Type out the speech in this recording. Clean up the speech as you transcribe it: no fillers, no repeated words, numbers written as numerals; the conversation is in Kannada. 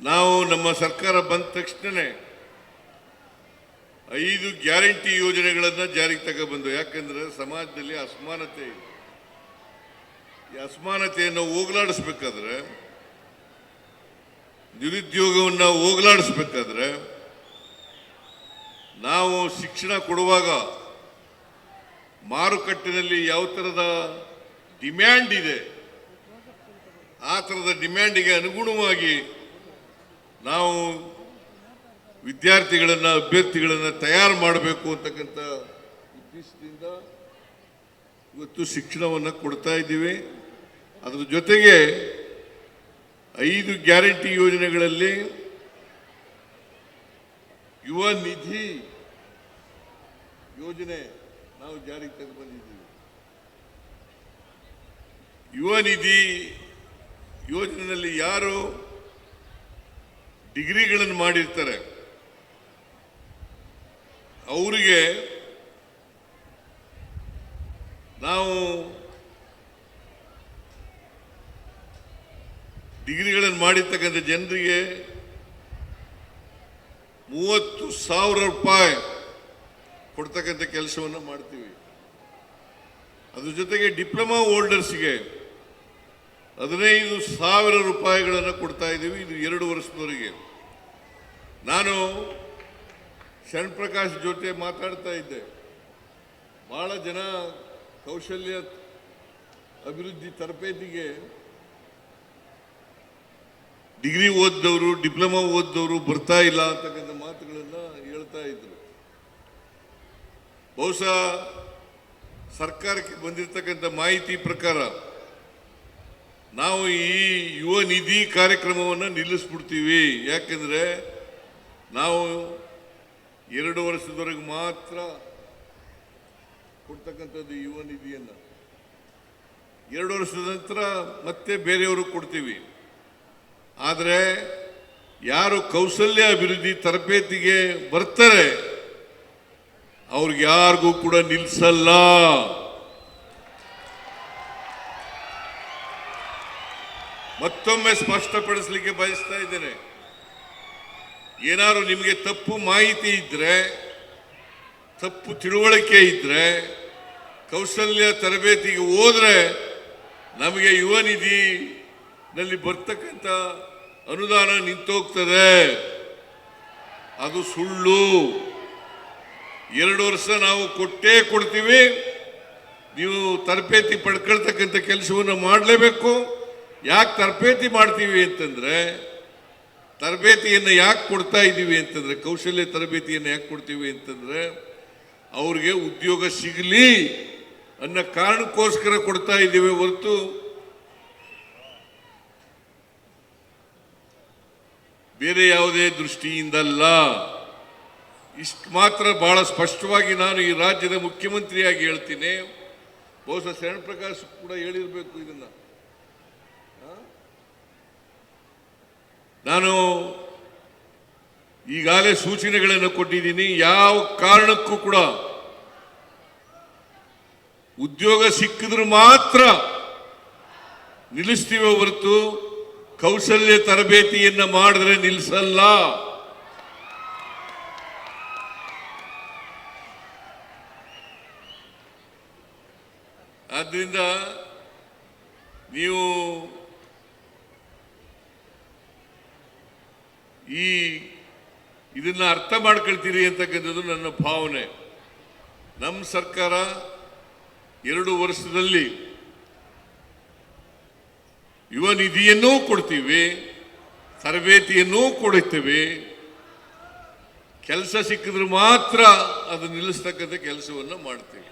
ನಾವು ನಮ್ಮ ಸರ್ಕಾರ ಬಂದ ತಕ್ಷಣನೇ 5 ಗ್ಯಾರಂಟಿ ಯೋಜನೆಗಳನ್ನು ಜಾರಿಗೆ ತಗೊಬಂದು. ಯಾಕಂದ್ರೆ ಸಮಾಜದಲ್ಲಿ ಅಸಮಾನತೆ ಇದೆ. ಈ ಅಸಮಾನತೆಯನ್ನು ಹೋಗಲಾಡಿಸಬೇಕಾದ್ರೆ, ನಿರುದ್ಯೋಗವನ್ನು ಹೋಗಲಾಡಿಸಬೇಕಾದ್ರೆ ನಾವು ಶಿಕ್ಷಣ ಕೊಡುವಾಗ ಮಾರುಕಟ್ಟೆಯಲ್ಲಿ ಯಾವ ಥರದ ಡಿಮ್ಯಾಂಡ್ ಇದೆ ಆ ಥರದ ಡಿಮ್ಯಾಂಡಿಗೆ ಅನುಗುಣವಾಗಿ ನಾವು ವಿದ್ಯಾರ್ಥಿಗಳನ್ನು ಅಭ್ಯರ್ಥಿಗಳನ್ನು ತಯಾರು ಮಾಡಬೇಕು ಅಂತಕ್ಕಂಥ ಉದ್ದೇಶದಿಂದ ಇವತ್ತು ಶಿಕ್ಷಣವನ್ನು ಕೊಡ್ತಾ ಇದ್ದೀವಿ. ಅದರ ಜೊತೆಗೆ 5 ಗ್ಯಾರಂಟಿ ಯೋಜನೆಗಳಲ್ಲಿ ಯುವ ನಿಧಿ ಯೋಜನೆ ನಾವು ಜಾರಿಗೆ ತಂದುಬಂದಿದ್ದೀವಿ. ಯುವ ನಿಧಿ ಯೋಜನೆಯಲ್ಲಿ ಯಾರು ಡಿಗ್ರಿಗಳನ್ನು ಮಾಡಿರ್ತಾರೆ ಅವರಿಗೆ ನಾವು ಡಿಗ್ರಿಗಳನ್ನು ಮಾಡಿರ್ತಕ್ಕಂಥ ಜನರಿಗೆ 30,000 ರೂಪಾಯಿ ಕೊಡ್ತಕ್ಕಂಥ ಕೆಲಸವನ್ನು ಮಾಡ್ತೀವಿ. ಅದ್ರ ಜೊತೆಗೆ ಡಿಪ್ಲೊಮಾ ಹೋಲ್ಡರ್ಸ್ಗೆ 15,000 ರೂಪಾಯಿಗಳನ್ನು ಕೊಡ್ತಾ ಇದ್ದೀವಿ. ಇದು 2 ವರ್ಷದವರೆಗೆ. ನಾನು ಶರಣ್ ಪ್ರಕಾಶ್ ಜೊತೆ ಮಾತಾಡ್ತಾ ಇದ್ದೆ. ಬಹಳ ಜನ ಕೌಶಲ್ಯ ಅಭಿವೃದ್ಧಿ ತರಬೇತಿಗೆ ಡಿಗ್ರಿ ಓದಿದವರು ಡಿಪ್ಲೊಮಾ ಓದಿದವರು ಬರ್ತಾ ಇಲ್ಲ ಅಂತಕ್ಕಂಥ ಮಾತುಗಳನ್ನು ಹೇಳ್ತಾ ಇದ್ರು. ಬಹುಶಃ ಸರ್ಕಾರಕ್ಕೆ ಬಂದಿರತಕ್ಕಂಥ ಮಾಹಿತಿ ಪ್ರಕಾರ ನಾವು ಈ ಯುವ ನಿಧಿ ಕಾರ್ಯಕ್ರಮವನ್ನು ನಿಲ್ಲಿಸ್ಬಿಡ್ತೀವಿ. ಯಾಕೆಂದರೆ ನಾವು 2 ವರ್ಷದವರೆಗೆ ಮಾತ್ರ ಕೊಡ್ತಕ್ಕಂಥದ್ದು ಯುವ ನಿಧಿಯನ್ನು. 2 ವರ್ಷದ ನಂತರ ಮತ್ತೆ ಬೇರೆಯವರು ಕೊಡ್ತೀವಿ. ಆದರೆ ಯಾರು ಕೌಶಲ್ಯ ಅಭಿವೃದ್ಧಿ ತರಬೇತಿಗೆ ಬರ್ತಾರೆ ಅವ್ರಿಗೆ ಯಾರಿಗೂ ಕೂಡ ನಿಲ್ಲಿಸಲ್ಲ. ಮತ್ತೊಮ್ಮೆ ಸ್ಪಷ್ಟಪಡಿಸಲಿಕ್ಕೆ ಬಯಸ್ತಾ ಇದ್ದೇನೆ. ಏನಾದ್ರು ನಿಮಗೆ ತಪ್ಪು ಮಾಹಿತಿ ಇದ್ರೆ, ತಪ್ಪು ತಿಳುವಳಿಕೆ ಇದ್ರೆ, ಕೌಶಲ್ಯ ತರಬೇತಿಗೆ ಹೋದ್ರೆ ನಮಗೆ ಯುವ ನಿಧಿನಲ್ಲಿ ಬರ್ತಕ್ಕಂಥ ಅನುದಾನ ನಿಂತೋಗ್ತದೆ. ಅದು ಸುಳ್ಳು. 2 ವರ್ಷ ನಾವು ಕೊಟ್ಟೇ ಕೊಡ್ತೀವಿ. ನೀವು ತರಬೇತಿ ಪಡ್ಕೊಳ್ತಕ್ಕಂಥ ಕೆಲಸವನ್ನು ಮಾಡಲೇಬೇಕು. ಯಾಕೆ ತರಬೇತಿ ಮಾಡ್ತೀವಿ ಅಂತಂದ್ರೆ, ತರಬೇತಿಯನ್ನು ಯಾಕೆ ಕೊಡ್ತಾ ಇದ್ದೀವಿ ಅಂತಂದ್ರೆ, ಕೌಶಲ್ಯ ತರಬೇತಿಯನ್ನು ಯಾಕೆ ಕೊಡ್ತೀವಿ ಅಂತಂದ್ರೆ ಅವ್ರಿಗೆ ಉದ್ಯೋಗ ಸಿಗಲಿ ಅನ್ನೋ ಕಾರಣಕ್ಕೋಸ್ಕರ ಕೊಡ್ತಾ ಇದ್ದೀವಿ ಹೊರತು ಬೇರೆ ಯಾವುದೇ ದೃಷ್ಟಿಯಿಂದಲ್ಲ. ಇಷ್ಟು ಮಾತ್ರ ಬಹಳ ಸ್ಪಷ್ಟವಾಗಿ ನಾನು ಈ ರಾಜ್ಯದ ಮುಖ್ಯಮಂತ್ರಿಯಾಗಿ ಹೇಳ್ತೀನಿ. ಬಹುಶಃ ಶರಣ್ ಪ್ರಕಾಶ್ ಕೂಡ ಹೇಳಿರಬೇಕು ಇದನ್ನ. ನಾನು ಈಗಾಗಲೇ ಸೂಚನೆಗಳನ್ನು ಕೊಟ್ಟಿದ್ದೀನಿ. ಯಾವ ಕಾರಣಕ್ಕೂ ಕೂಡ ಉದ್ಯೋಗ ಸಿಕ್ಕಿದ್ರು ಮಾತ್ರ ನಿಲ್ಲಿಸ್ತೀವಿ ಹೊರತು ಕೌಶಲ್ಯ ತರಬೇತಿಯನ್ನು ಮಾಡಿದ್ರೆ ನಿಲ್ಲಿಸಲ್ಲ. ಆದ್ದರಿಂದ ನೀವು ಇದನ್ನ ಅರ್ಥ ಮಾಡ್ಕೊಳ್ತೀರಿ ಅಂತಕ್ಕಂಥದ್ದು ನನ್ನ ಭಾವನೆ. ನಮ್ಮ ಸರ್ಕಾರ 2 ವರ್ಷದಲ್ಲಿ ಯುವ ನಿಧಿಯನ್ನೂ ಕೊಡ್ತೀವಿ, ತರಬೇತಿಯನ್ನೂ ಕೊಡುತ್ತೇವೆ. ಕೆಲಸ ಸಿಕ್ಕಿದ್ರೆ ಮಾತ್ರ ಅದು ನಿಲ್ಲಿಸ್ತಕ್ಕಂಥ ಕೆಲಸವನ್ನು ಮಾಡ್ತೀವಿ.